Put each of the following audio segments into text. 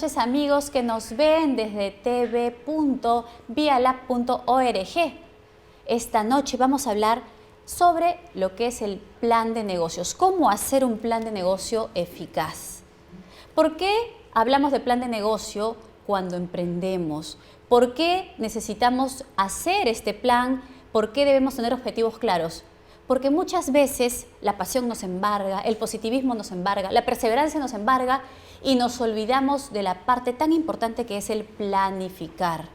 Noches, amigos que nos ven desde tv.vialab.org. Esta noche vamos a hablar sobre lo que es el plan de negocios, cómo hacer un plan de negocio eficaz. ¿Por qué hablamos de plan de negocio cuando emprendemos? ¿Por qué necesitamos hacer este plan? ¿Por qué debemos tener objetivos claros? Porque muchas veces la pasión nos embarga, el positivismo nos embarga, la perseverancia nos embarga y nos olvidamos de la parte tan importante que es el planificar,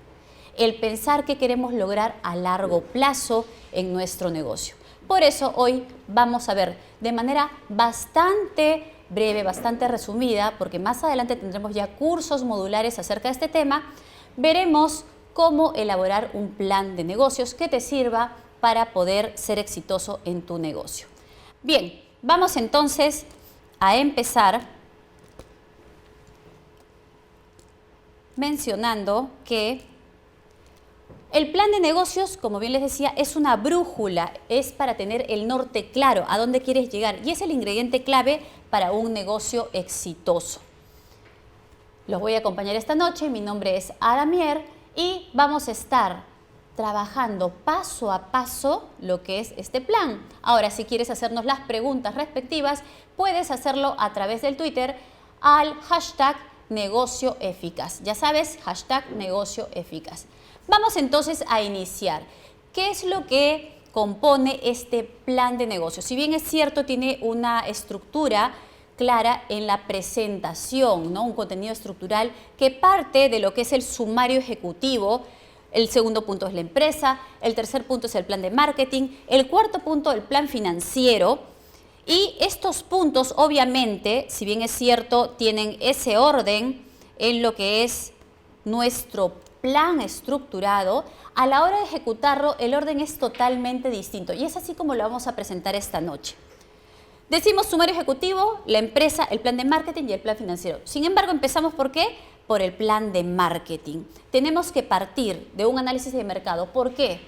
el pensar qué queremos lograr a largo plazo en nuestro negocio. Por eso hoy vamos a ver de manera bastante breve, bastante resumida, porque más adelante tendremos ya cursos modulares acerca de este tema, veremos cómo elaborar un plan de negocios que te sirva para poder ser exitoso en tu negocio. Bien, vamos entonces a empezar mencionando que el plan de negocios, como bien les decía, es una brújula, es para tener el norte claro, a dónde quieres llegar, y es el ingrediente clave para un negocio exitoso. Los voy a acompañar esta noche, mi nombre es Adamier y vamos a estar trabajando paso a paso lo que es este plan. Ahora, si quieres hacernos las preguntas respectivas, puedes hacerlo a través del Twitter al hashtag negocio eficaz. Ya sabes, hashtag negocio eficaz. Vamos entonces a iniciar. ¿Qué es lo que compone este plan de negocio? Si bien es cierto, tiene una estructura clara en la presentación, ¿no? Un contenido estructural que parte de lo que es el sumario ejecutivo. El segundo punto es la empresa, el tercer punto es el plan de marketing, el cuarto punto el plan financiero. Y estos puntos, obviamente, si bien es cierto, tienen ese orden en lo que es nuestro plan estructurado. A la hora de ejecutarlo, el orden es totalmente distinto y es así como lo vamos a presentar esta noche. Decimos sumario ejecutivo, la empresa, el plan de marketing y el plan financiero. Sin embargo, empezamos ¿por qué? Por el plan de marketing. Tenemos que partir de un análisis de mercado. ¿Por qué?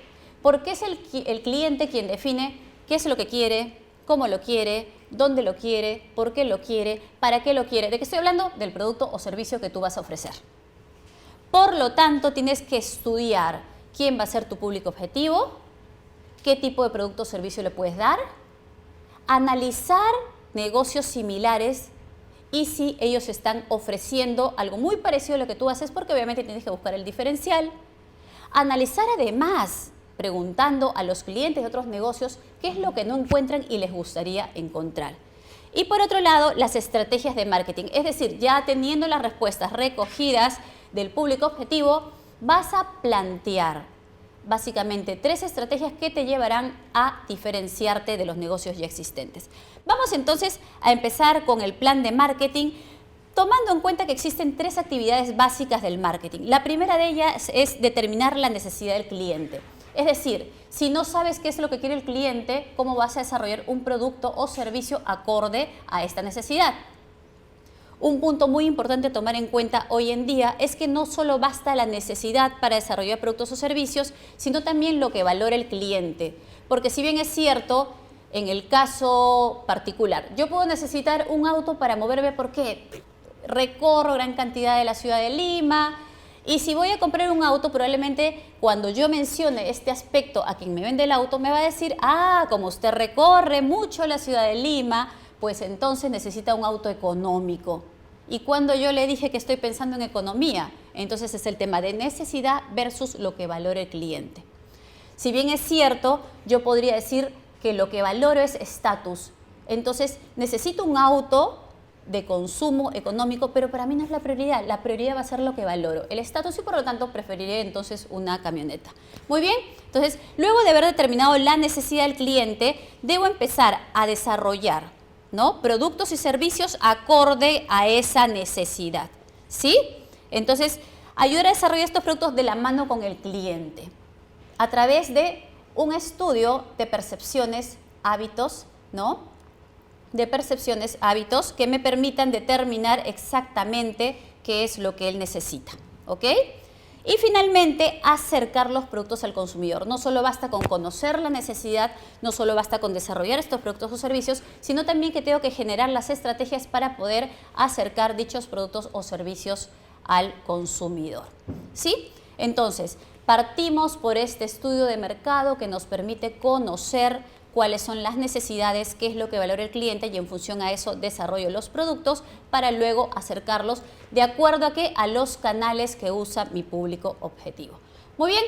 Porque es el cliente quien define qué es lo que quiere, cómo lo quiere, dónde lo quiere, por qué lo quiere, para qué lo quiere. ¿De qué estoy hablando? Del producto o servicio que tú vas a ofrecer. Por lo tanto, tienes que estudiar quién va a ser tu público objetivo, qué tipo de producto o servicio le puedes dar, analizar negocios similares y si ellos están ofreciendo algo muy parecido a lo que tú haces, porque obviamente tienes que buscar el diferencial. Analizar además, preguntando a los clientes de otros negocios qué es lo que no encuentran y les gustaría encontrar. Y por otro lado, las estrategias de marketing, es decir, ya teniendo las respuestas recogidas del público objetivo, vas a plantear básicamente 3 estrategias que te llevarán a diferenciarte de los negocios ya existentes. Vamos entonces a empezar con el plan de marketing, tomando en cuenta que existen 3 actividades básicas del marketing. La primera de ellas es determinar la necesidad del cliente. Es decir, si no sabes qué es lo que quiere el cliente, ¿cómo vas a desarrollar un producto o servicio acorde a esta necesidad? Un punto muy importante a tomar en cuenta hoy en día es que no solo basta la necesidad para desarrollar productos o servicios, sino también lo que valora el cliente. Porque si bien es cierto, en el caso particular, yo puedo necesitar un auto para moverme porque recorro gran cantidad de la ciudad de Lima y si voy a comprar un auto, probablemente cuando yo mencione este aspecto a quien me vende el auto, me va a decir, como usted recorre mucho la ciudad de Lima, pues entonces necesita un auto económico. Y cuando yo le dije que estoy pensando en economía, entonces es el tema de necesidad versus lo que valora el cliente. Si bien es cierto, yo podría decir que lo que valoro es estatus. Entonces necesito un auto de consumo económico, pero para mí no es la prioridad va a ser lo que valoro, el estatus, y por lo tanto preferiré entonces una camioneta. Muy bien, entonces luego de haber determinado la necesidad del cliente, debo empezar a desarrollar, ¿no?, productos y servicios acorde a esa necesidad, ¿sí? Entonces, ayudar a desarrollar estos productos de la mano con el cliente a través de un estudio de percepciones, hábitos, ¿no?, de percepciones, hábitos que me permitan determinar exactamente qué es lo que él necesita, ¿ok? Y finalmente, acercar los productos al consumidor. No solo basta con conocer la necesidad, no solo basta con desarrollar estos productos o servicios, sino también que tengo que generar las estrategias para poder acercar dichos productos o servicios al consumidor. ¿Sí? Entonces, partimos por este estudio de mercado que nos permite conocer cuáles son las necesidades, qué es lo que valora el cliente y en función a eso desarrollo los productos para luego acercarlos de acuerdo a qué, a los canales que usa mi público objetivo. Muy bien,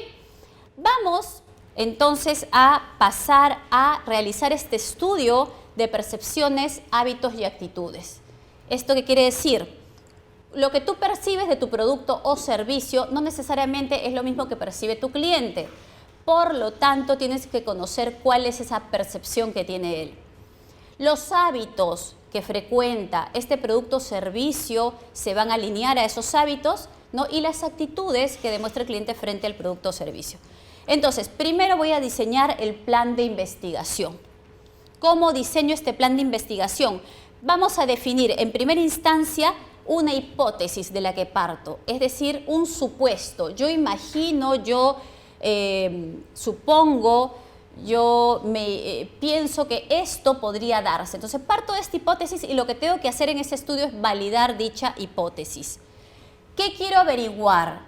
vamos entonces a pasar a realizar este estudio de percepciones, hábitos y actitudes. ¿Esto qué quiere decir? Lo que tú percibes de tu producto o servicio no necesariamente es lo mismo que percibe tu cliente. Por lo tanto, tienes que conocer cuál es esa percepción que tiene él. Los hábitos que frecuenta este producto o servicio se van a alinear a esos hábitos, ¿no? Y las actitudes que demuestra el cliente frente al producto o servicio. Entonces, primero voy a diseñar el plan de investigación. ¿Cómo diseño este plan de investigación? Vamos a definir en primera instancia una hipótesis de la que parto, es decir, un supuesto. Yo imagino, yo supongo, yo pienso que esto podría darse. Entonces parto de esta hipótesis y lo que tengo que hacer en este estudio es validar dicha hipótesis. ¿Qué quiero averiguar?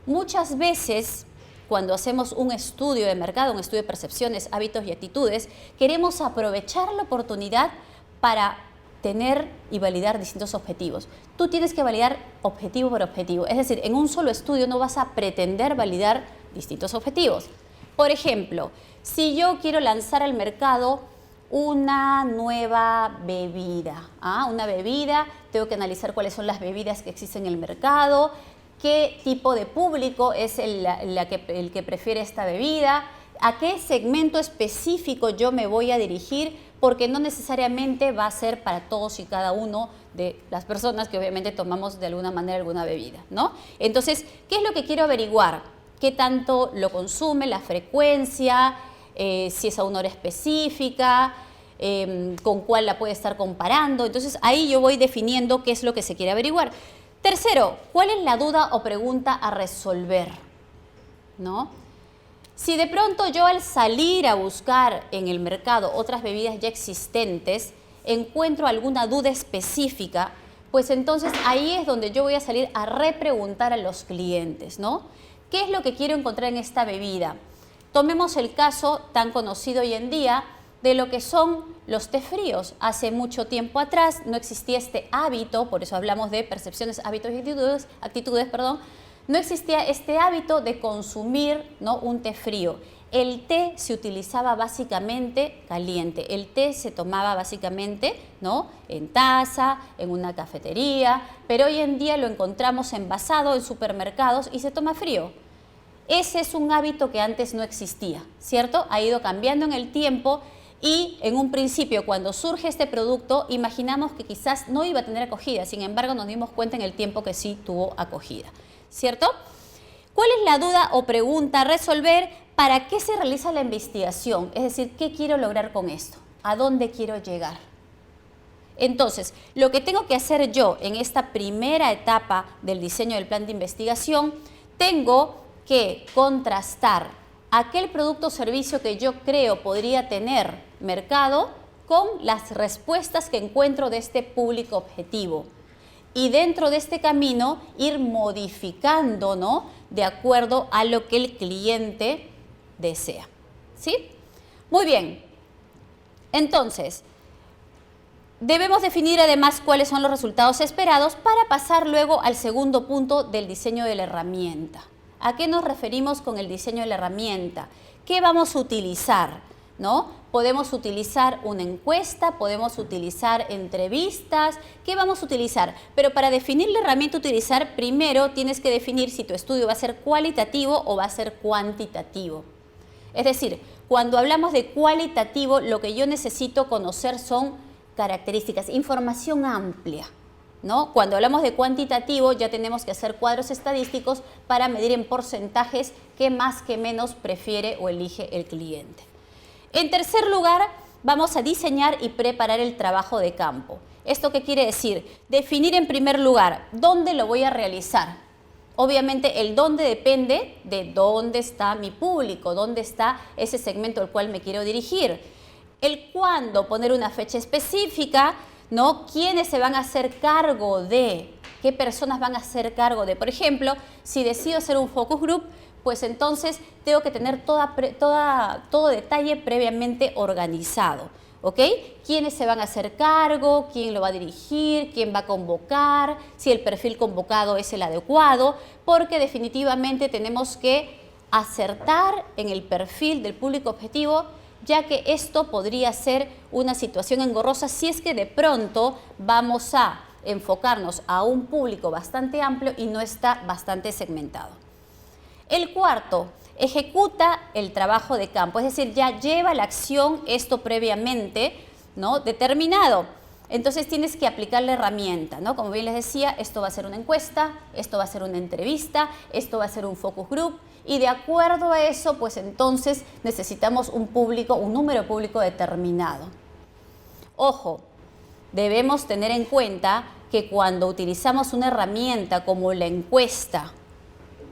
Muchas veces cuando hacemos un estudio de mercado, un estudio de percepciones, hábitos y actitudes, queremos aprovechar la oportunidad para tener y validar distintos objetivos. Tú tienes que validar objetivo por objetivo, es decir, en un solo estudio no vas a pretender validar distintos objetivos. Por ejemplo, si yo quiero lanzar al mercado una nueva bebida, una bebida, tengo que analizar cuáles son las bebidas que existen en el mercado, qué tipo de público es el que prefiere esta bebida, a qué segmento específico yo me voy a dirigir, porque no necesariamente va a ser para todos y cada uno de las personas que obviamente tomamos de alguna manera alguna bebida, ¿no? Entonces, ¿qué es lo que quiero averiguar? ¿Qué tanto lo consume, la frecuencia, si es a una hora específica, con cuál la puede estar comparando? Entonces, ahí yo voy definiendo qué es lo que se quiere averiguar. Tercero, ¿cuál es la duda o pregunta a resolver? ¿No? Si de pronto yo al salir a buscar en el mercado otras bebidas ya existentes, encuentro alguna duda específica, pues entonces ahí es donde yo voy a salir a repreguntar a los clientes, ¿no? ¿Qué es lo que quiero encontrar en esta bebida? Tomemos el caso tan conocido hoy en día de lo que son los té fríos. Hace mucho tiempo atrás no existía este hábito, por eso hablamos de percepciones, hábitos y actitudes, no existía este hábito de consumir, ¿no?, un té frío. El té se utilizaba básicamente caliente. El té se tomaba básicamente, ¿no?, en taza, en una cafetería, pero hoy en día lo encontramos envasado en supermercados y se toma frío. Ese es un hábito que antes no existía, ¿cierto? Ha ido cambiando en el tiempo y en un principio cuando surge este producto imaginamos que quizás no iba a tener acogida, sin embargo nos dimos cuenta en el tiempo que sí tuvo acogida, ¿cierto? ¿Cuál es la duda o pregunta a resolver? ¿Para qué se realiza la investigación? Es decir, ¿qué quiero lograr con esto? ¿A dónde quiero llegar? Entonces, lo que tengo que hacer yo en esta primera etapa del diseño del plan de investigación, tengo que contrastar aquel producto o servicio que yo creo podría tener mercado con las respuestas que encuentro de este público objetivo. Y dentro de este camino ir modificando, ¿no?, de acuerdo a lo que el cliente desea. ¿Sí? Muy bien. Entonces, debemos definir además cuáles son los resultados esperados para pasar luego al segundo punto del diseño de la herramienta. ¿A qué nos referimos con el diseño de la herramienta? ¿Qué vamos a utilizar? ¿No? Podemos utilizar una encuesta, podemos utilizar entrevistas, ¿qué vamos a utilizar? Pero para definir la herramienta a utilizar, primero tienes que definir si tu estudio va a ser cualitativo o va a ser cuantitativo. Es decir, cuando hablamos de cualitativo, lo que yo necesito conocer son características, información amplia, ¿no? Cuando hablamos de cuantitativo ya tenemos que hacer cuadros estadísticos para medir en porcentajes qué más, qué menos prefiere o elige el cliente. En tercer lugar, vamos a diseñar y preparar el trabajo de campo. ¿Esto qué quiere decir? Definir en primer lugar dónde lo voy a realizar. Obviamente el dónde depende de dónde está mi público, dónde está ese segmento al cual me quiero dirigir. El cuándo, poner una fecha específica, ¿no? ¿Quiénes se van a hacer cargo de qué personas van a hacer cargo de. Por ejemplo, si decido hacer un focus group, pues entonces tengo que tener todo detalle previamente organizado. ¿Ok? ¿Quiénes se van a hacer cargo? ¿Quién lo va a dirigir? ¿Quién va a convocar? Si el perfil convocado es el adecuado, porque definitivamente tenemos que acertar en el perfil del público objetivo, ya que esto podría ser una situación engorrosa si es que de pronto vamos a enfocarnos a un público bastante amplio y no está bastante segmentado. El cuarto, ejecuta el trabajo de campo, es decir, ya lleva la acción esto previamente, ¿no?, determinado. Entonces tienes que aplicar la herramienta, ¿no? Como bien les decía, esto va a ser una encuesta, esto va a ser una entrevista, esto va a ser un focus group, y de acuerdo a eso, pues entonces necesitamos un número público determinado. Ojo, debemos tener en cuenta que cuando utilizamos una herramienta como la encuesta,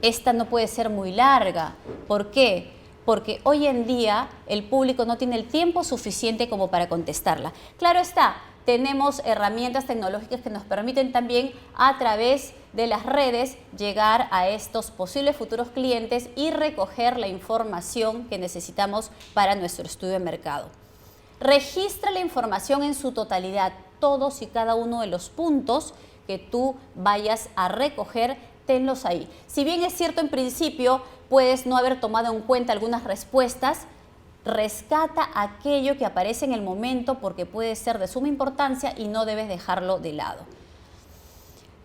esta no puede ser muy larga. ¿Por qué? Porque hoy en día el público no tiene el tiempo suficiente como para contestarla. Claro está, tenemos herramientas tecnológicas que nos permiten también a través de las redes llegar a estos posibles futuros clientes y recoger la información que necesitamos para nuestro estudio de mercado. Registra la información en su totalidad, todos y cada uno de los puntos que tú vayas a recoger, tenlos ahí. Si bien es cierto en principio puedes no haber tomado en cuenta algunas respuestas, rescata aquello que aparece en el momento porque puede ser de suma importancia y no debes dejarlo de lado.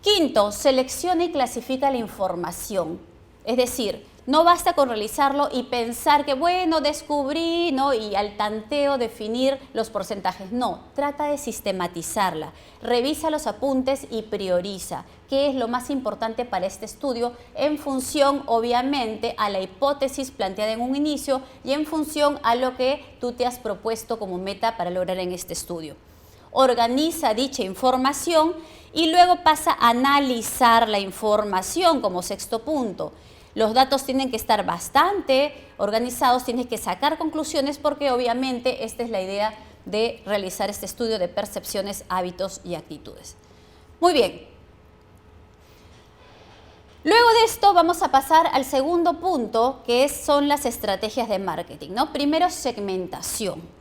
Quinto, selecciona y clasifica la información. Es decir, no basta con realizarlo y pensar que, bueno, descubrí, ¿no?, y al tanteo definir los porcentajes. No, trata de sistematizarla. Revisa los apuntes y prioriza qué es lo más importante para este estudio en función, obviamente, a la hipótesis planteada en un inicio y en función a lo que tú te has propuesto como meta para lograr en este estudio. Organiza dicha información y luego pasa a analizar la información como sexto punto. Los datos tienen que estar bastante organizados, tienes que sacar conclusiones porque obviamente esta es la idea de realizar este estudio de percepciones, hábitos y actitudes. Muy bien. Luego de esto vamos a pasar al segundo punto, que son las estrategias de marketing, ¿no? Primero, segmentación.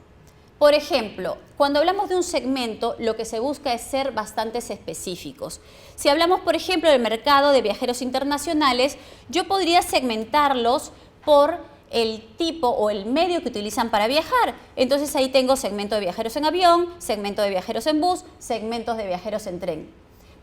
Por ejemplo, cuando hablamos de un segmento, lo que se busca es ser bastante específicos. Si hablamos, por ejemplo, del mercado de viajeros internacionales, yo podría segmentarlos por el tipo o el medio que utilizan para viajar. Entonces ahí tengo segmento de viajeros en avión, segmento de viajeros en bus, segmentos de viajeros en tren.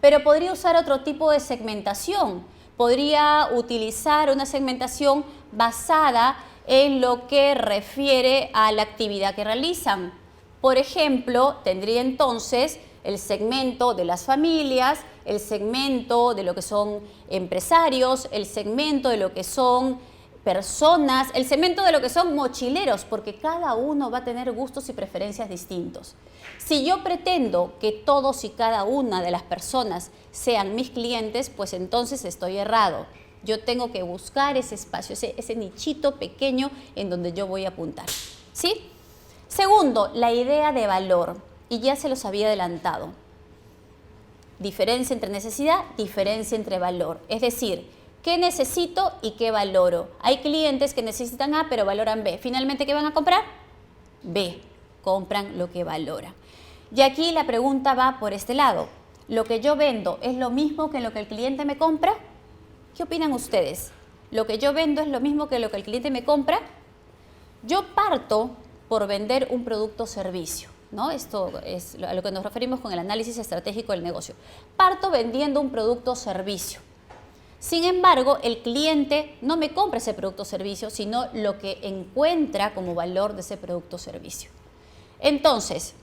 Pero podría usar otro tipo de segmentación. Podría utilizar una segmentación basada en lo que refiere a la actividad que realizan. Por ejemplo, tendría entonces el segmento de las familias, el segmento de lo que son empresarios, el segmento de lo que son personas, el segmento de lo que son mochileros, porque cada uno va a tener gustos y preferencias distintos. Si yo pretendo que todos y cada una de las personas sean mis clientes, pues entonces estoy errado. Yo tengo que buscar ese espacio, ese nichito pequeño en donde yo voy a apuntar, ¿sí? Segundo, la idea de valor, y ya se los había adelantado. Diferencia entre necesidad, diferencia entre valor. Es decir, ¿qué necesito y qué valoro? Hay clientes que necesitan A pero valoran B. Finalmente, ¿qué van a comprar? B. Compran lo que valora. Y aquí la pregunta va por este lado. ¿Lo que yo vendo es lo mismo que lo que el cliente me compra? ¿Qué opinan ustedes? ¿Lo que yo vendo es lo mismo que lo que el cliente me compra? Yo parto por vender un producto o servicio, ¿no? Esto es a lo que nos referimos con el análisis estratégico del negocio. Parto vendiendo un producto o servicio. Sin embargo, el cliente no me compra ese producto o servicio, sino lo que encuentra como valor de ese producto o servicio. Entonces,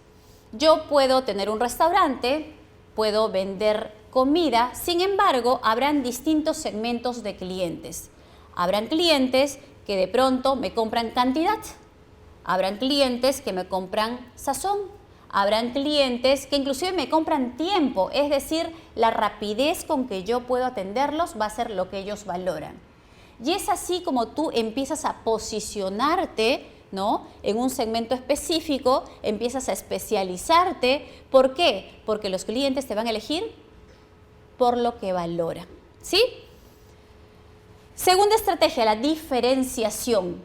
yo puedo tener un restaurante, puedo vender comida, sin embargo, habrán distintos segmentos de clientes. Habrán clientes que de pronto me compran cantidad, habrán clientes que me compran sazón, habrán clientes que inclusive me compran tiempo, es decir, la rapidez con que yo puedo atenderlos va a ser lo que ellos valoran. Y es así como tú empiezas a posicionarte, ¿no?, en un segmento específico, empiezas a especializarte. ¿Por qué? Porque los clientes te van a elegir por lo que valoran. ¿Sí? Segunda estrategia, la diferenciación.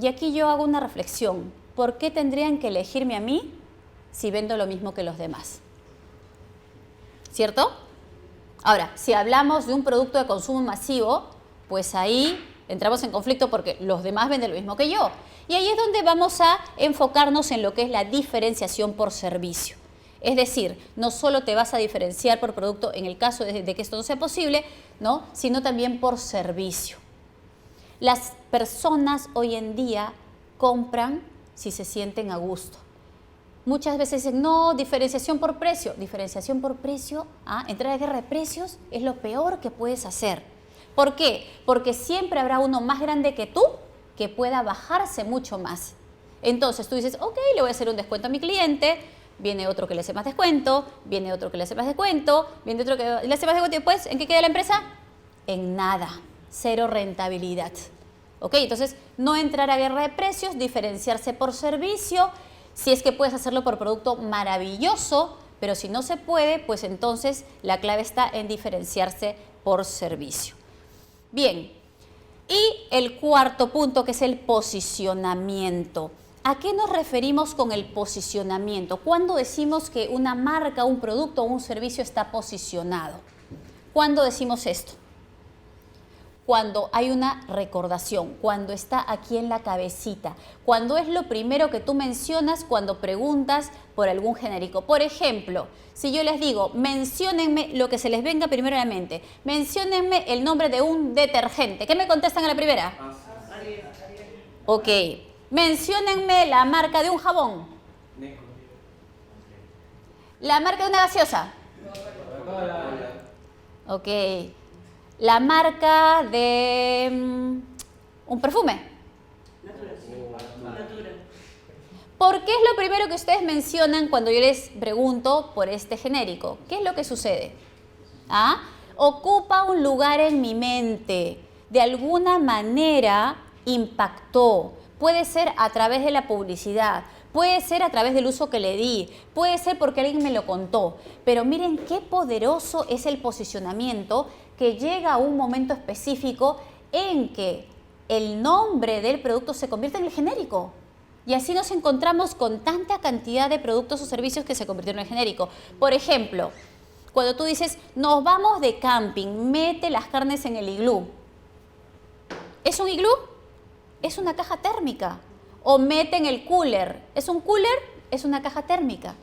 Y aquí yo hago una reflexión. ¿Por qué tendrían que elegirme a mí si vendo lo mismo que los demás? ¿Cierto? Ahora, si hablamos de un producto de consumo masivo, pues ahí entramos en conflicto porque los demás venden lo mismo que yo. Y ahí es donde vamos a enfocarnos en lo que es la diferenciación por servicio. Es decir, no solo te vas a diferenciar por producto en el caso de que esto no sea posible, ¿no? Sino también por servicio. Las personas hoy en día compran si se sienten a gusto. Muchas veces dicen, no, diferenciación por precio. Diferenciación por precio, entrar a guerra de precios es lo peor que puedes hacer. ¿Por qué? Porque siempre habrá uno más grande que tú que pueda bajarse mucho más. Entonces tú dices, ok, le voy a hacer un descuento a mi cliente, viene otro que le hace más descuento, viene otro que le hace más descuento, viene otro que le hace más descuento y después, ¿en qué queda la empresa? En nada, cero rentabilidad. Ok, entonces no entrar a guerra de precios, diferenciarse por servicio. Si es que puedes hacerlo por producto, maravilloso, pero si no se puede, pues entonces la clave está en diferenciarse por servicio. Bien, y el cuarto punto, que es el posicionamiento. ¿A qué nos referimos con el posicionamiento? ¿Cuándo decimos que una marca, un producto o un servicio está posicionado? ¿Cuándo decimos esto? Cuando hay una recordación, cuando está aquí en la cabecita, cuando es lo primero que tú mencionas cuando preguntas por algún genérico. Por ejemplo, si yo les digo, menciónenme lo que se les venga primero a la mente, menciónenme el nombre de un detergente. ¿Qué me contestan a la primera? Ariel. Ok. Menciónenme la marca de un jabón. La marca de una gaseosa. Ok. La marca de un perfume. ¿Por qué es lo primero que ustedes mencionan cuando yo les pregunto por este genérico? ¿Qué es lo que sucede? Ocupa un lugar en mi mente. De alguna manera impactó. Puede ser a través de la publicidad, puede ser a través del uso que le di, puede ser porque alguien me lo contó. Pero miren qué poderoso es el posicionamiento, que llega a un momento específico en que el nombre del producto se convierte en el genérico. Y así nos encontramos con tanta cantidad de productos o servicios que se convirtieron en genérico. Por ejemplo, cuando tú dices, nos vamos de camping, mete las carnes en el iglú. ¿Es un iglú? Es una caja térmica. O mete en el cooler. ¿Es un cooler? Es una caja térmica.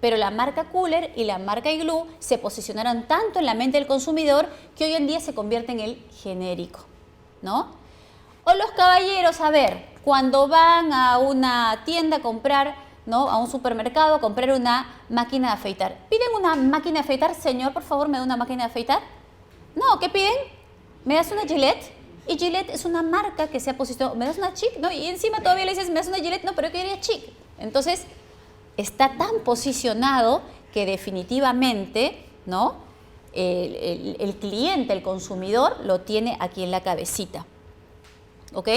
Pero la marca Cooler y la marca Iglú se posicionaron tanto en la mente del consumidor que hoy en día se convierte en el genérico, ¿no? O los caballeros, a ver, cuando van a una tienda a comprar, ¿no? A un supermercado a comprar una máquina de afeitar. ¿Piden una máquina de afeitar? Señor, por favor, ¿me da una máquina de afeitar? No, ¿qué piden? ¿Me das una Gillette? Y Gillette es una marca que se ha posicionado. ¿Me das una Chic? No, y encima todavía le dices, ¿me das una Gillette? No, pero yo quería Chic. Entonces, está tan posicionado que definitivamente, ¿no? El cliente, el consumidor, lo tiene aquí en la cabecita. ¿Ok?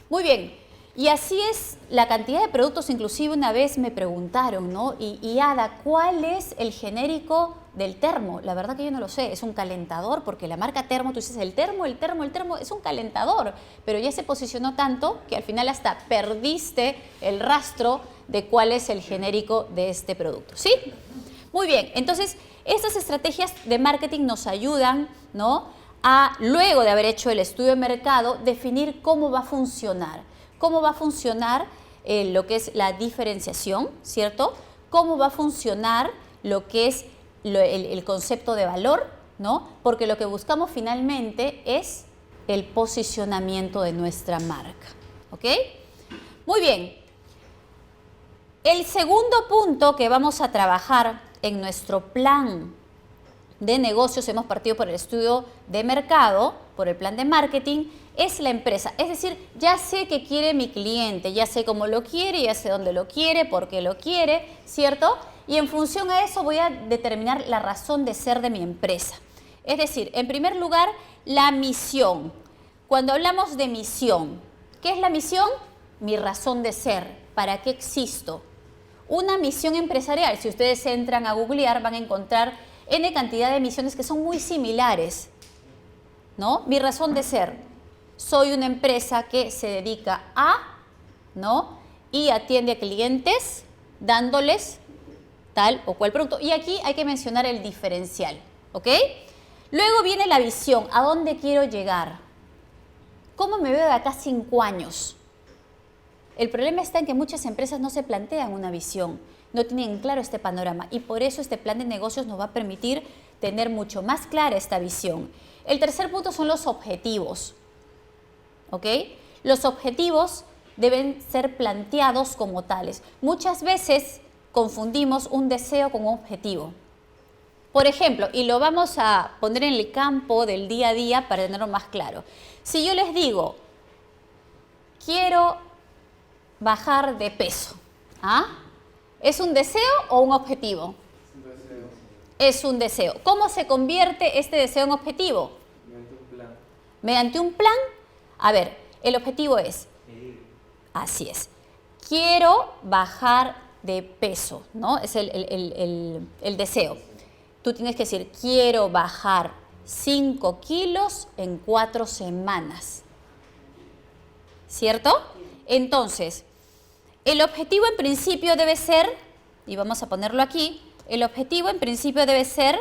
Muy bien. Y así es la cantidad de productos. Inclusive una vez me preguntaron, ¿no? Y Ada, ¿cuál es el genérico del termo? La verdad que yo no lo sé. Es un calentador, porque la marca termo, tú dices el termo, es un calentador. Pero ya se posicionó tanto que al final hasta perdiste el rastro de cuál es el genérico de este producto. ¿Sí? Muy bien. Entonces, estas estrategias de marketing nos ayudan, ¿no? A, luego de haber hecho el estudio de mercado, definir cómo va a funcionar. Cómo va a funcionar lo que es la diferenciación, ¿cierto? Cómo va a funcionar lo que es el concepto de valor, ¿no? Porque lo que buscamos finalmente es el posicionamiento de nuestra marca, ¿ok? Muy bien. El segundo punto que vamos a trabajar en nuestro plan de negocios, hemos partido por el estudio de mercado, por el plan de marketing, es la empresa. Es decir, ya sé qué quiere mi cliente, ya sé cómo lo quiere, ya sé dónde lo quiere, por qué lo quiere, ¿cierto? Y en función a eso voy a determinar la razón de ser de mi empresa. Es decir, en primer lugar, la misión. Cuando hablamos de misión, ¿qué es la misión? Mi razón de ser. ¿Para qué existo? Una misión empresarial, si ustedes entran a googlear, van a encontrar N cantidad de misiones que son muy similares, ¿no? Mi razón de ser, soy una empresa que se dedica a, ¿no? Y atiende a clientes dándoles tal o cual producto. Y aquí hay que mencionar el diferencial, ¿ok? Luego viene la visión, ¿a dónde quiero llegar? ¿Cómo me veo de acá 5 años? El problema está en que muchas empresas no se plantean una visión, no tienen claro este panorama y por eso este plan de negocios nos va a permitir tener mucho más clara esta visión. El tercer punto son los objetivos, ¿ok? Los objetivos deben ser planteados como tales. Muchas veces confundimos un deseo con un objetivo. Por ejemplo, y lo vamos a poner en el campo del día a día para tenerlo más claro. Si yo les digo, quiero bajar de peso, ¿ah? ¿Es un deseo o un objetivo? Es un deseo. Es un deseo. ¿Cómo se convierte este deseo en objetivo? Mediante un plan. Mediante un plan. A ver, el objetivo es, Medir. así es, quiero bajar de peso, ¿no? Es el deseo. Tú tienes que decir, quiero bajar 5 kilos en 4 semanas. ¿Cierto? Entonces, el objetivo en principio debe ser, y vamos a ponerlo aquí, el objetivo en principio debe ser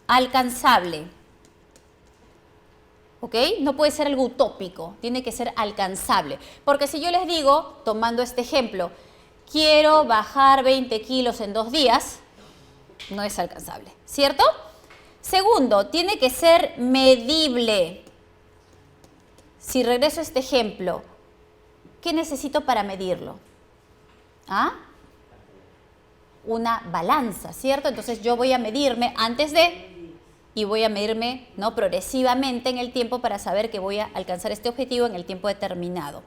alcanzable. ¿Ok? No puede ser algo utópico, tiene que ser alcanzable. Porque si yo les digo, tomando este ejemplo, quiero bajar 20 kilos en 2 días, no es alcanzable, ¿cierto? Segundo, tiene que ser medible. Si regreso a este ejemplo, ¿qué necesito para medirlo? ¿Ah? Una balanza, ¿cierto? Entonces yo voy a medirme antes de y voy a medirme, ¿no?, progresivamente en el tiempo para saber que voy a alcanzar este objetivo en el tiempo determinado.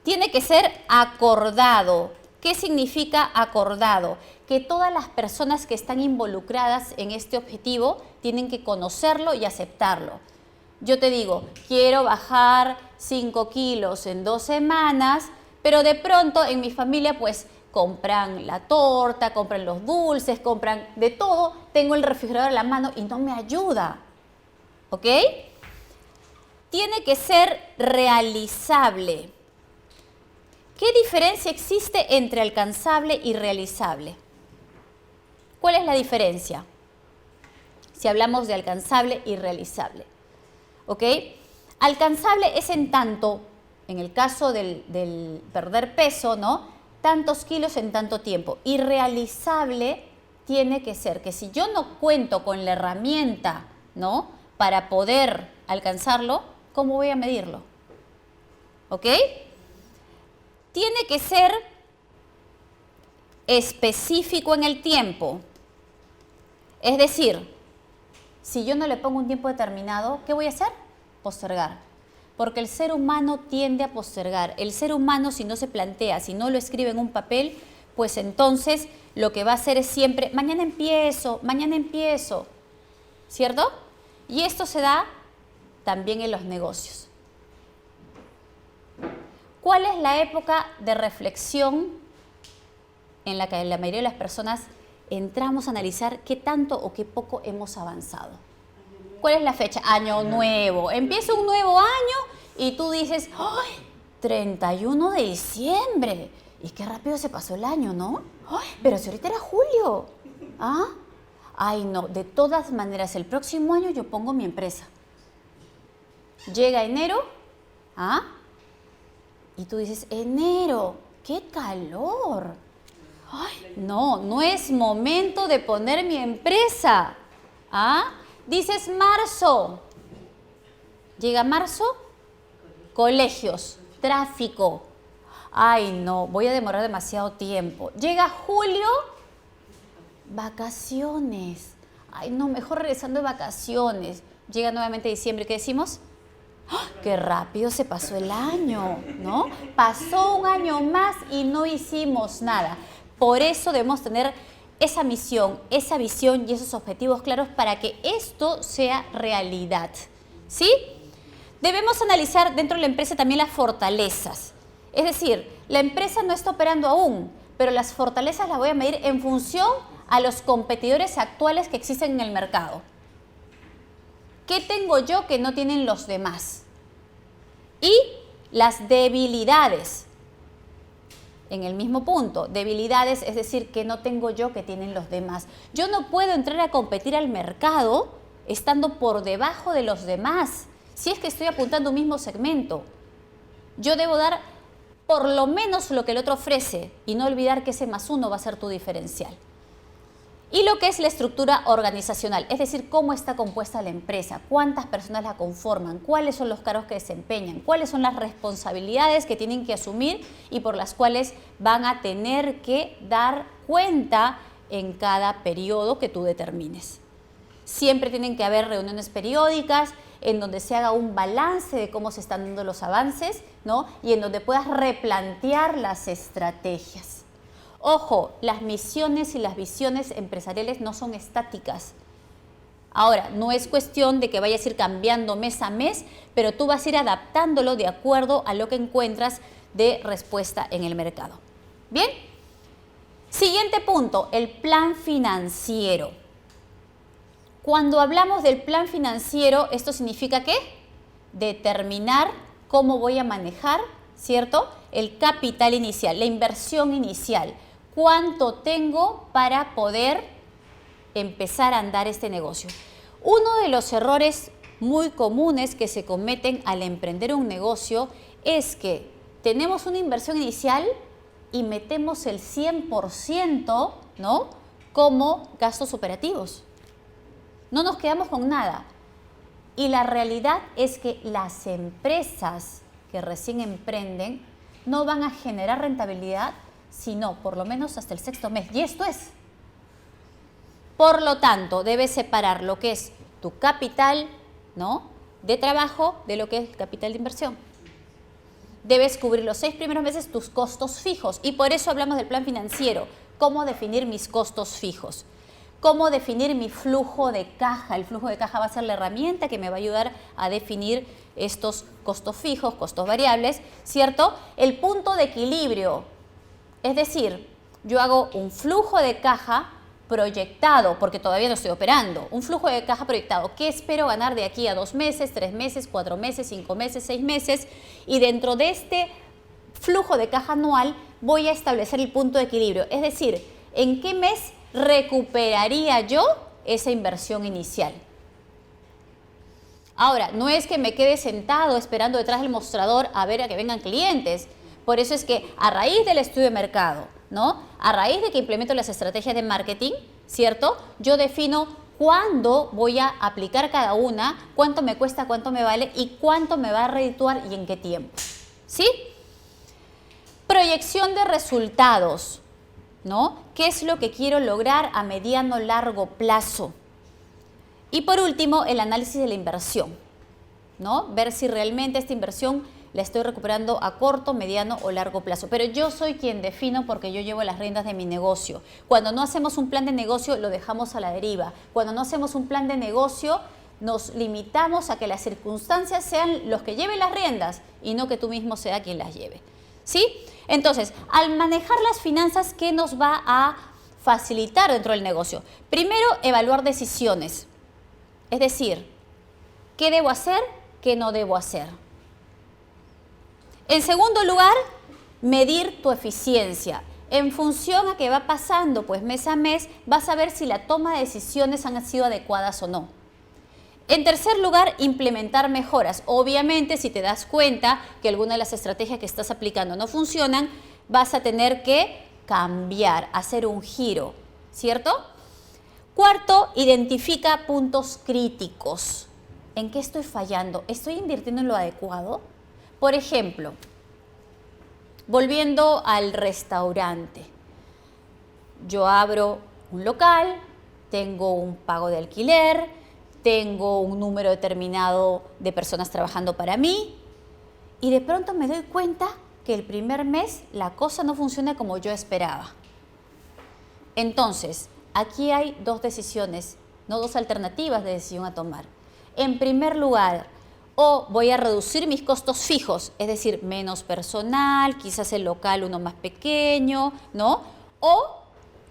Tiene que ser acordado. ¿Qué significa acordado? Que todas las personas que están involucradas en este objetivo tienen que conocerlo y aceptarlo. Yo te digo, quiero bajar 5 kilos en 2 semanas, pero de pronto en mi familia pues compran la torta, compran los dulces, compran de todo. Tengo el refrigerador en la mano y no me ayuda. ¿Ok? Tiene que ser realizable. ¿Qué diferencia existe entre alcanzable y realizable? ¿Cuál es la diferencia? Si hablamos de alcanzable y realizable. ¿Ok? Alcanzable es en tanto, en el caso del perder peso, ¿no?, tantos kilos en tanto tiempo. Y realizable tiene que ser que si yo no cuento con la herramienta, ¿no?, para poder alcanzarlo, ¿cómo voy a medirlo? ¿Ok? Tiene que ser específico en el tiempo. Es decir, si yo no le pongo un tiempo determinado, ¿qué voy a hacer? Postergar. Porque el ser humano tiende a postergar. El ser humano, si no se plantea, si no lo escribe en un papel, pues entonces lo que va a hacer es siempre, mañana empiezo, ¿cierto? Y esto se da también en los negocios. ¿Cuál es la época de reflexión en la que la mayoría de las personas entramos a analizar qué tanto o qué poco hemos avanzado? ¿Cuál es la fecha? Año nuevo. Empieza un nuevo año y tú dices, ¡ay! 31 de diciembre. Y qué rápido se pasó el año, ¿no? ¡Ay! Pero si ahorita era julio. ¿Ah? Ay, no. De todas maneras, el próximo año yo pongo mi empresa. Llega enero. ¿Ah? Y tú dices, enero, ¡qué calor! ¡Ay! No, no es momento de poner mi empresa. ¿Ah? Dices marzo. Llega marzo, colegios, tráfico. Ay, no, voy a demorar demasiado tiempo. Llega julio, vacaciones. Ay, no, mejor regresando de vacaciones. Llega nuevamente diciembre, ¿qué decimos? ¡Ah! ¡Qué rápido se pasó el año! ¿No? Pasó un año más y no hicimos nada. Por eso debemos tener esa misión, esa visión y esos objetivos claros para que esto sea realidad. ¿Sí? Debemos analizar dentro de la empresa también las fortalezas. Es decir, la empresa no está operando aún, pero las fortalezas las voy a medir en función a los competidores actuales que existen en el mercado. ¿Qué tengo yo que no tienen los demás? Y las debilidades. En el mismo punto, debilidades, es decir, que no tengo yo que tienen los demás. Yo no puedo entrar a competir al mercado estando por debajo de los demás, si es que estoy apuntando a un mismo segmento. Yo debo dar por lo menos lo que el otro ofrece y no olvidar que ese +1 va a ser tu diferencial. Y lo que es la estructura organizacional, es decir, cómo está compuesta la empresa, cuántas personas la conforman, cuáles son los cargos que desempeñan, cuáles son las responsabilidades que tienen que asumir y por las cuales van a tener que dar cuenta en cada periodo que tú determines. Siempre tienen que haber reuniones periódicas en donde se haga un balance de cómo se están dando los avances, ¿no? Y en donde puedas replantear las estrategias. Ojo, las misiones y las visiones empresariales no son estáticas. Ahora, no es cuestión de que vayas a ir cambiando mes a mes, pero tú vas a ir adaptándolo de acuerdo a lo que encuentras de respuesta en el mercado. ¿Bien? Siguiente punto, el plan financiero. Cuando hablamos del plan financiero, ¿esto significa qué? Determinar cómo voy a manejar, ¿cierto? El capital inicial, la inversión inicial. ¿Cuánto tengo para poder empezar a andar este negocio? Uno de los errores muy comunes que se cometen al emprender un negocio es que tenemos una inversión inicial y metemos el 100%, ¿no? Como gastos operativos. No nos quedamos con nada. Y la realidad es que las empresas que recién emprenden no van a generar rentabilidad, sino por lo menos hasta el 6º mes. Y esto es. Por lo tanto, debes separar lo que es tu capital, ¿no?, de trabajo de lo que es el capital de inversión. Debes cubrir los 6 primeros meses tus costos fijos. Y por eso hablamos del plan financiero. ¿Cómo definir mis costos fijos? ¿Cómo definir mi flujo de caja? El flujo de caja va a ser la herramienta que me va a ayudar a definir estos costos fijos, costos variables, ¿cierto? El punto de equilibrio, es decir, yo hago un flujo de caja proyectado, porque todavía no estoy operando, un flujo de caja proyectado. ¿Qué espero ganar de aquí a 2 meses, 3 meses, 4 meses, 5 meses, 6 meses? Y dentro de este flujo de caja anual voy a establecer el punto de equilibrio, es decir, ¿en qué mes recuperaría yo esa inversión inicial? Ahora, no es que me quede sentado esperando detrás del mostrador a ver a que vengan clientes. Por eso es que a raíz del estudio de mercado, ¿no?, a raíz de que implemento las estrategias de marketing, ¿cierto?, yo defino cuándo voy a aplicar cada una, cuánto me cuesta, cuánto me vale y cuánto me va a redituar y en qué tiempo. ¿Sí? Proyección de resultados, ¿no? ¿Qué es lo que quiero lograr a mediano largo plazo? Y por último, el análisis de la inversión, ¿no? Ver si realmente esta inversión la estoy recuperando a corto, mediano o largo plazo. Pero yo soy quien defino porque yo llevo las riendas de mi negocio. Cuando no hacemos un plan de negocio, lo dejamos a la deriva. Cuando no hacemos un plan de negocio, nos limitamos a que las circunstancias sean los que lleven las riendas y no que tú mismo sea quien las lleve. ¿Sí? Entonces, al manejar las finanzas, ¿qué nos va a facilitar dentro del negocio? Primero, evaluar decisiones. Es decir, ¿qué debo hacer? ¿Qué no debo hacer? En segundo lugar, medir tu eficiencia. En función a qué va pasando, pues mes a mes, vas a ver si la toma de decisiones han sido adecuadas o no. En tercer lugar, implementar mejoras. Obviamente, si te das cuenta que alguna de las estrategias que estás aplicando no funcionan, vas a tener que cambiar, hacer un giro, ¿cierto? Cuarto, identifica puntos críticos. ¿En qué estoy fallando? ¿Estoy invirtiendo en lo adecuado? Por ejemplo, volviendo al restaurante. Yo abro un local, tengo un pago de alquiler, tengo un número determinado de personas trabajando para mí y de pronto me doy cuenta que el primer mes la cosa no funciona como yo esperaba. Entonces, aquí hay 2 decisiones, no 2 alternativas de decisión a tomar. En primer lugar, O voy a reducir mis costos fijos, es decir, menos personal, quizás el local uno más pequeño, ¿no? O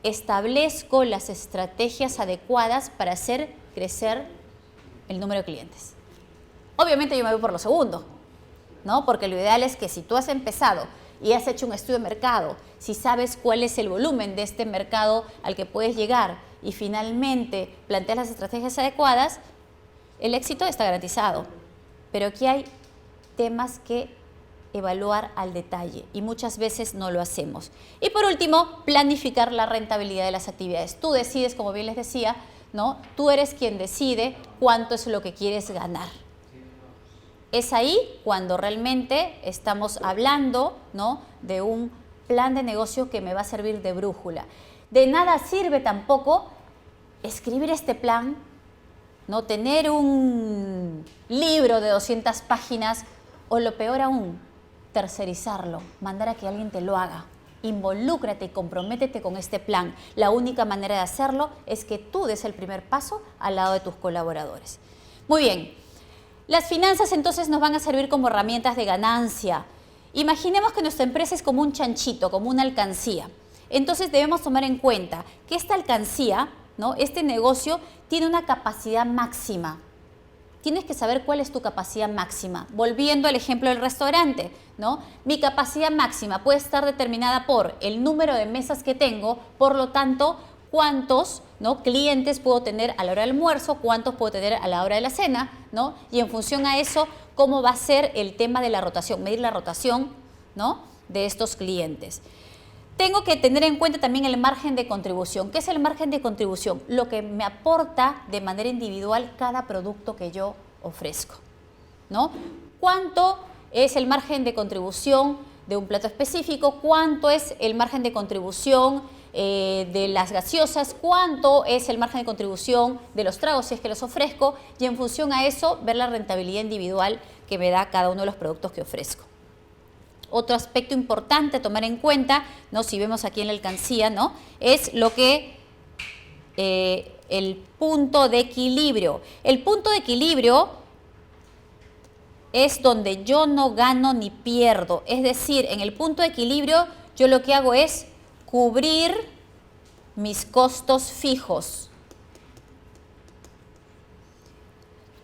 establezco las estrategias adecuadas para hacer crecer el número de clientes. Obviamente yo me voy por lo segundo, ¿no? Porque lo ideal es que si tú has empezado y has hecho un estudio de mercado, si sabes cuál es el volumen de este mercado al que puedes llegar y finalmente planteas las estrategias adecuadas, el éxito está garantizado. Pero aquí hay temas que evaluar al detalle y muchas veces no lo hacemos. Y por último, planificar la rentabilidad de las actividades. Tú decides, como bien les decía, ¿no? Tú eres quien decide cuánto es lo que quieres ganar. Es ahí cuando realmente estamos hablando, ¿no?, de un plan de negocio que me va a servir de brújula. De nada sirve tampoco escribir este plan, ¿no?, tener un libro de 200 páginas o lo peor aún, tercerizarlo, mandar a que alguien te lo haga. Involúcrate y comprométete con este plan. La única manera de hacerlo es que tú des el primer paso al lado de tus colaboradores. Muy bien, las finanzas entonces nos van a servir como herramientas de ganancia. Imaginemos que nuestra empresa es como un chanchito, como una alcancía. Entonces debemos tomar en cuenta que esta alcancía, ¿no?, este negocio tiene una capacidad máxima. Tienes que saber cuál es tu capacidad máxima. Volviendo al ejemplo del restaurante, ¿no? Mi capacidad máxima puede estar determinada por el número de mesas que tengo, por lo tanto, cuántos, ¿no?, clientes puedo tener a la hora del almuerzo, cuántos puedo tener a la hora de la cena, ¿no? Y en función a eso, cómo va a ser el tema de la rotación, medir la rotación, ¿no?, de estos clientes. Tengo que tener en cuenta también el margen de contribución. ¿Qué es el margen de contribución? Lo que me aporta de manera individual cada producto que yo ofrezco, ¿no? ¿Cuánto es el margen de contribución de un plato específico? ¿Cuánto es el margen de contribución de las gaseosas? ¿Cuánto es el margen de contribución de los tragos si es que los ofrezco? Y en función a eso, ver la rentabilidad individual que me da cada uno de los productos que ofrezco. Otro aspecto importante a tomar en cuenta, ¿no?, si vemos aquí en la alcancía, ¿no?, es lo que el punto de equilibrio. El punto de equilibrio es donde yo no gano ni pierdo. Es decir, en el punto de equilibrio yo lo que hago es cubrir mis costos fijos.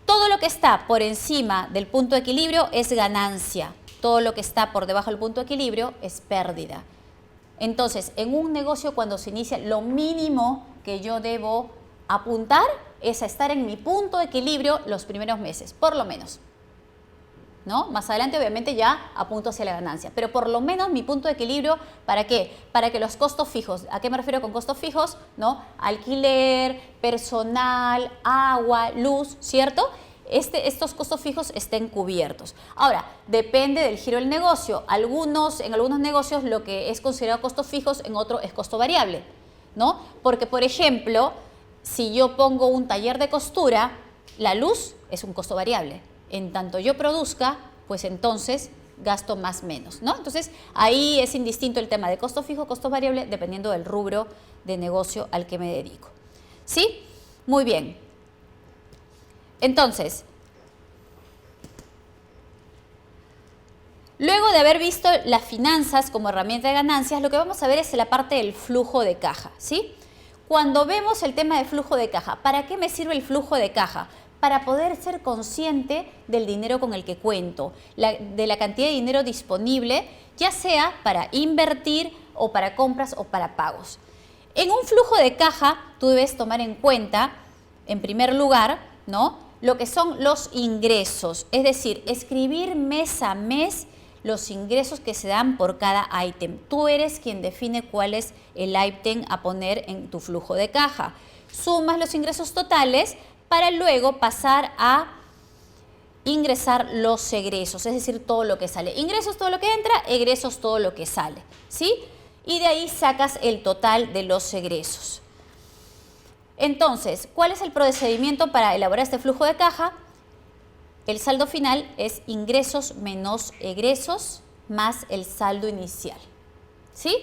Todo lo que está por encima del punto de equilibrio es ganancia. Todo lo que está por debajo del punto de equilibrio es pérdida. Entonces, en un negocio cuando se inicia, lo mínimo que yo debo apuntar es a estar en mi punto de equilibrio los primeros meses, por lo menos, ¿no? Más adelante, obviamente, ya apunto hacia la ganancia. Pero por lo menos mi punto de equilibrio, ¿para qué? Para que los costos fijos, ¿a qué me refiero con costos fijos? ¿No? Alquiler, personal, agua, luz, ¿cierto? Estos costos fijos estén cubiertos. Ahora, depende del giro del negocio. En algunos negocios lo que es considerado costos fijos, en otro es costo variable, ¿no? Porque, por ejemplo, si yo pongo un taller de costura, la luz es un costo variable. En tanto yo produzca, pues entonces gasto más menos, ¿no? Entonces, ahí es indistinto el tema de costo fijo, costo variable, dependiendo del rubro de negocio al que me dedico. ¿Sí? Muy bien. Entonces, luego de haber visto las finanzas como herramienta de ganancias, lo que vamos a ver es la parte del flujo de caja, ¿sí? Cuando vemos el tema de flujo de caja, ¿para qué me sirve el flujo de caja? Para poder ser consciente del dinero con el que cuento, de la cantidad de dinero disponible, ya sea para invertir o para compras o para pagos. En un flujo de caja, tú debes tomar en cuenta, en primer lugar, ¿no?, lo que son los ingresos, es decir, escribir mes a mes los ingresos que se dan por cada ítem. Tú eres quien define cuál es el ítem a poner en tu flujo de caja. Sumas los ingresos totales para luego pasar a ingresar los egresos, es decir, todo lo que sale. Ingresos, todo lo que entra, egresos, todo lo que sale, ¿sí? Y de ahí sacas el total de los egresos. Entonces, ¿cuál es el procedimiento para elaborar este flujo de caja? El saldo final es ingresos menos egresos más el saldo inicial, ¿sí?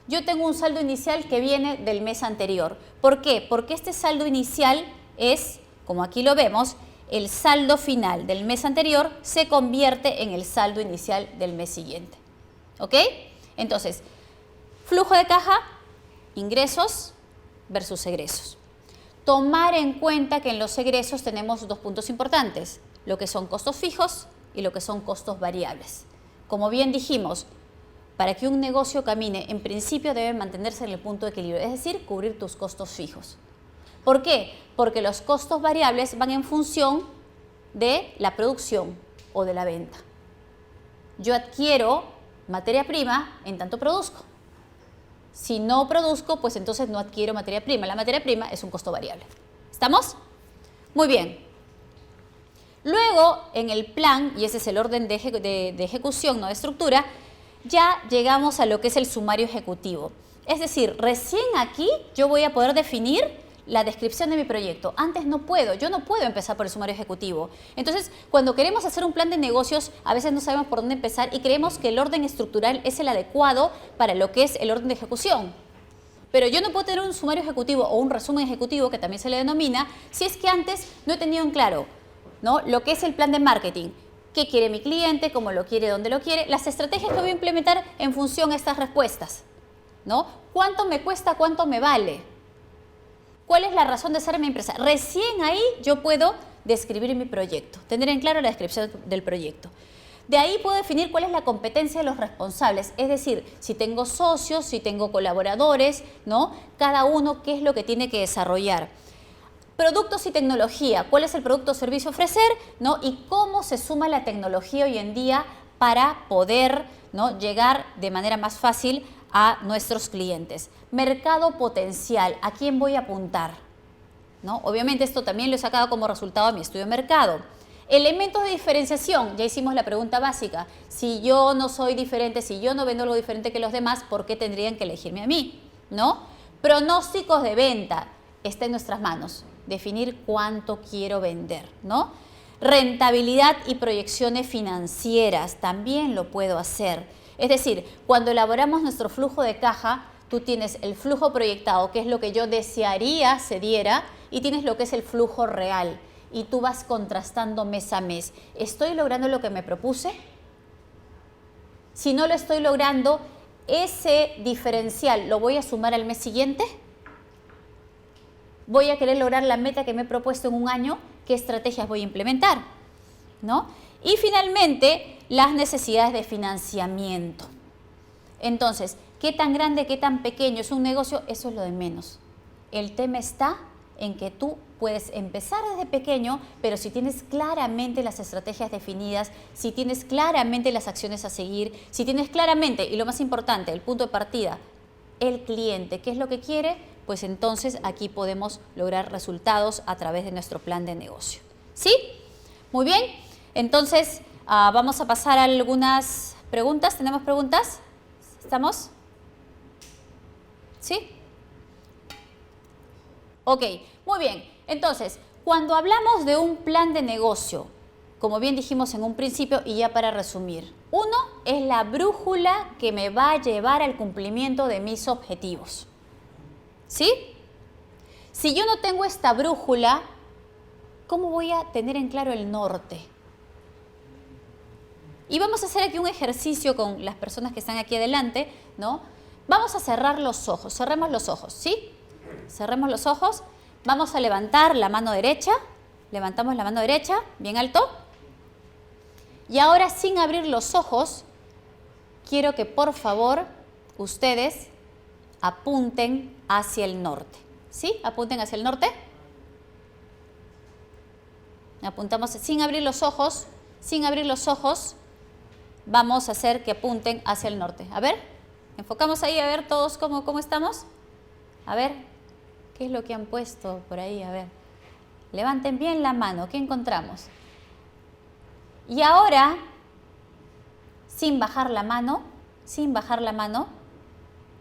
Yo tengo un saldo inicial que viene del mes anterior. ¿Por qué? Porque este saldo inicial es, como aquí lo vemos, el saldo final del mes anterior se convierte en el saldo inicial del mes siguiente. ¿Ok? Entonces, flujo de caja, ingresos versus egresos. Tomar en cuenta que en los egresos tenemos dos puntos importantes, lo que son costos fijos y lo que son costos variables. Como bien dijimos, para que un negocio camine, en principio debe mantenerse en el punto de equilibrio, es decir, cubrir tus costos fijos. ¿Por qué? Porque los costos variables van en función de la producción o de la venta. Yo adquiero materia prima en tanto produzco. Si no produzco, pues entonces no adquiero materia prima. La materia prima es un costo variable. ¿Estamos? Muy bien. Luego, en el plan, y ese es el orden de ejecución, no de estructura, ya llegamos a lo que es el sumario ejecutivo. Es decir, recién aquí yo voy a poder definir la descripción de mi proyecto. Antes no puedo, yo no puedo empezar por el sumario ejecutivo. Entonces, cuando queremos hacer un plan de negocios, a veces no sabemos por dónde empezar y creemos que el orden estructural es el adecuado para lo que es el orden de ejecución. Pero yo no puedo tener un sumario ejecutivo o un resumen ejecutivo, que también se le denomina, si es que antes no he tenido en claro, ¿no?, lo que es el plan de marketing. ¿Qué quiere mi cliente? ¿Cómo lo quiere? ¿Dónde lo quiere? Las estrategias que voy a implementar en función a estas respuestas, ¿no? ¿Cuánto me cuesta? ¿Cuánto me vale? ¿Cuál es la razón de ser mi empresa? Recién ahí yo puedo describir mi proyecto, tener en claro la descripción del proyecto. De ahí puedo definir cuál es la competencia de los responsables, es decir, si tengo socios, si tengo colaboradores, ¿no? Cada uno qué es lo que tiene que desarrollar. Productos y tecnología, ¿cuál es el producto o servicio a ofrecer? ¿No? Y cómo se suma la tecnología hoy en día para poder, ¿no?, llegar de manera más fácil a nuestros clientes. Mercado potencial, ¿a quién voy a apuntar? ¿No? Obviamente esto también lo he sacado como resultado de mi estudio de mercado. Elementos de diferenciación, ya hicimos la pregunta básica. Si yo no soy diferente, si yo no vendo algo diferente que los demás, ¿por qué tendrían que elegirme a mí? ¿No? Pronósticos de venta, está en nuestras manos. Definir cuánto quiero vender, ¿no? Rentabilidad y proyecciones financieras, también lo puedo hacer. Es decir, cuando elaboramos nuestro flujo de caja, tú tienes el flujo proyectado, que es lo que yo desearía se diera, y tienes lo que es el flujo real. Y tú vas contrastando mes a mes. ¿Estoy logrando lo que me propuse? Si no lo estoy logrando, ¿ese diferencial lo voy a sumar al mes siguiente? ¿Voy a querer lograr la meta que me he propuesto en un año? ¿Qué estrategias voy a implementar? ¿No? Y finalmente, las necesidades de financiamiento. Entonces, ¿qué tan grande, qué tan pequeño es un negocio? Eso es lo de menos. El tema está en que tú puedes empezar desde pequeño, pero si tienes claramente las estrategias definidas, si tienes claramente las acciones a seguir, si tienes claramente, y lo más importante, el punto de partida, el cliente, ¿qué es lo que quiere? Pues entonces aquí podemos lograr resultados a través de nuestro plan de negocio. ¿Sí? Muy bien. Entonces, vamos a pasar a algunas preguntas. ¿Tenemos preguntas? ¿Estamos? ¿Sí? Ok, muy bien. Entonces, cuando hablamos de un plan de negocio, como bien dijimos en un principio y ya para resumir, uno es la brújula que me va a llevar al cumplimiento de mis objetivos. ¿Sí? Si yo no tengo esta brújula, ¿cómo voy a tener en claro el norte? Y vamos a hacer aquí un ejercicio con las personas que están aquí adelante, ¿no? Vamos a cerrar los ojos, cerremos los ojos, ¿sí? Cerremos los ojos, vamos a levantar la mano derecha, levantamos la mano derecha, bien alto. Y ahora, sin abrir los ojos, quiero que por favor ustedes apunten hacia el norte. ¿Sí? Apunten hacia el norte. Apuntamos sin abrir los ojos. Sin abrir los ojos, vamos a hacer que apunten hacia el norte. A ver, enfocamos ahí, a ver todos cómo estamos. A ver, ¿qué es lo que han puesto por ahí? A ver, levanten bien la mano. ¿Qué encontramos? Y ahora, sin bajar la mano,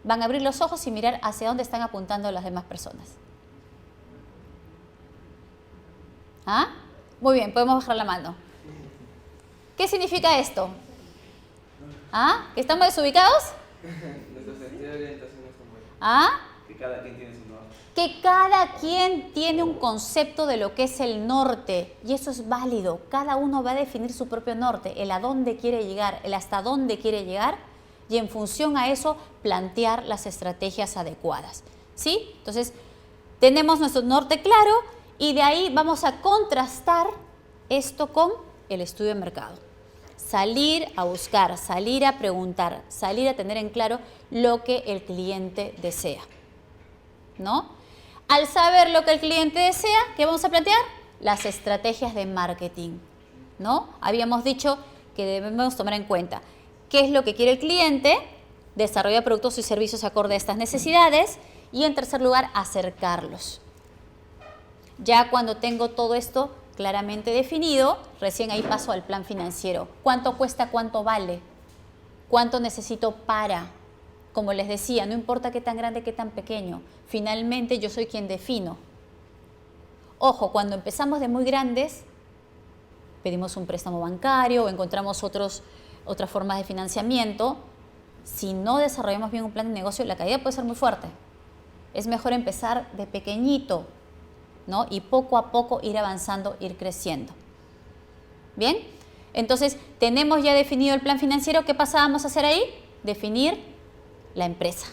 van a abrir los ojos y mirar hacia dónde están apuntando las demás personas. ¿Ah? Muy bien, podemos bajar la mano. ¿Qué significa esto? ¿Ah? ¿Que estamos desubicados? Nuestro sentido de orientación no está bueno. ¿Ah? Que cada quien tiene su norte. que cada quien tiene un concepto de lo que es el norte y eso es válido. Cada uno va a definir su propio norte, el a dónde quiere llegar, el hasta dónde quiere llegar y en función a eso plantear las estrategias adecuadas, ¿sí? Entonces, tenemos nuestro norte claro y de ahí vamos a contrastar esto con el estudio de mercado. Salir a buscar, salir a preguntar, salir a tener en claro lo que el cliente desea, ¿no? Al saber lo que el cliente desea, ¿qué vamos a plantear? Las estrategias de marketing, ¿no? Habíamos dicho que debemos tomar en cuenta qué es lo que quiere el cliente, desarrollar productos y servicios acorde a estas necesidades y en tercer lugar, acercarlos. Ya cuando tengo todo esto claramente definido, recién ahí paso al plan financiero. ¿Cuánto cuesta? ¿Cuánto vale? ¿Cuánto necesito para? Como les decía, no importa qué tan grande, qué tan pequeño. Finalmente yo soy quien defino. Ojo, cuando empezamos de muy grandes, pedimos un préstamo bancario o encontramos otras formas de financiamiento. Si no desarrollamos bien un plan de negocio, la caída puede ser muy fuerte. Es mejor empezar de pequeñito, ¿no? Y poco a poco ir avanzando, ir creciendo. ¿Bien? Entonces, tenemos ya definido el plan financiero. ¿Qué pasábamos a hacer ahí? Definir la empresa,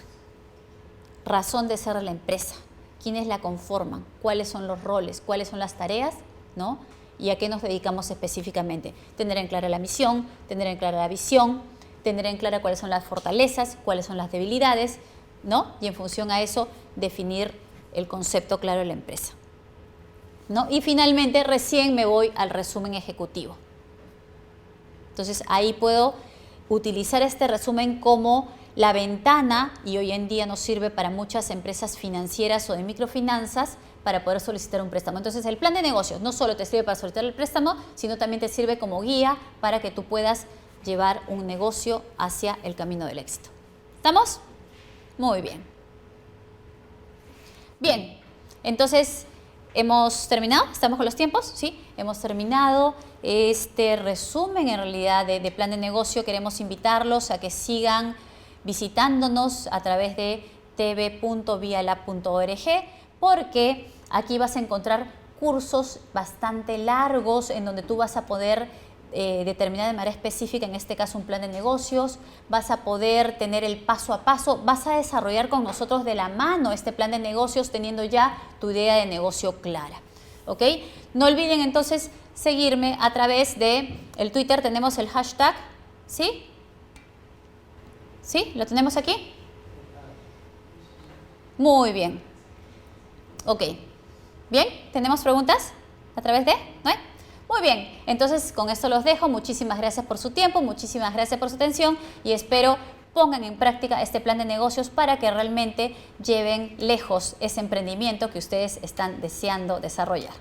razón de ser de la empresa, quiénes la conforman, cuáles son los roles, cuáles son las tareas, ¿no? Y a qué nos dedicamos específicamente. Tener en clara la misión, tener en clara la visión, tener en clara cuáles son las fortalezas, cuáles son las debilidades, ¿no? Y en función a eso definir el concepto claro de la empresa, ¿no? Y finalmente recién me voy al resumen ejecutivo. Entonces ahí puedo utilizar este resumen como la ventana, y hoy en día nos sirve para muchas empresas financieras o de microfinanzas para poder solicitar un préstamo. Entonces el plan de negocios no solo te sirve para solicitar el préstamo, sino también te sirve como guía para que tú puedas llevar un negocio hacia el camino del éxito. ¿Estamos? Muy bien. Bien, entonces hemos terminado, estamos con los tiempos, ¿sí? Hemos terminado este resumen en realidad de plan de negocio. Queremos invitarlos a que sigan visitándonos a través de tv.vialab.org porque aquí vas a encontrar cursos bastante largos en donde tú vas a poder determinar de manera específica, en este caso un plan de negocios, vas a poder tener el paso a paso, vas a desarrollar con nosotros de la mano este plan de negocios teniendo ya tu idea de negocio clara, ¿ok? No olviden entonces seguirme a través de el Twitter, tenemos el hashtag, ¿sí? ¿Sí? ¿Lo tenemos aquí? Muy bien. Ok. ¿Bien? ¿Tenemos preguntas a través de? ¿No hay? Muy bien. Entonces, con esto los dejo. Muchísimas gracias por su tiempo, muchísimas gracias por su atención y espero pongan en práctica este plan de negocios para que realmente lleven lejos ese emprendimiento que ustedes están deseando desarrollar.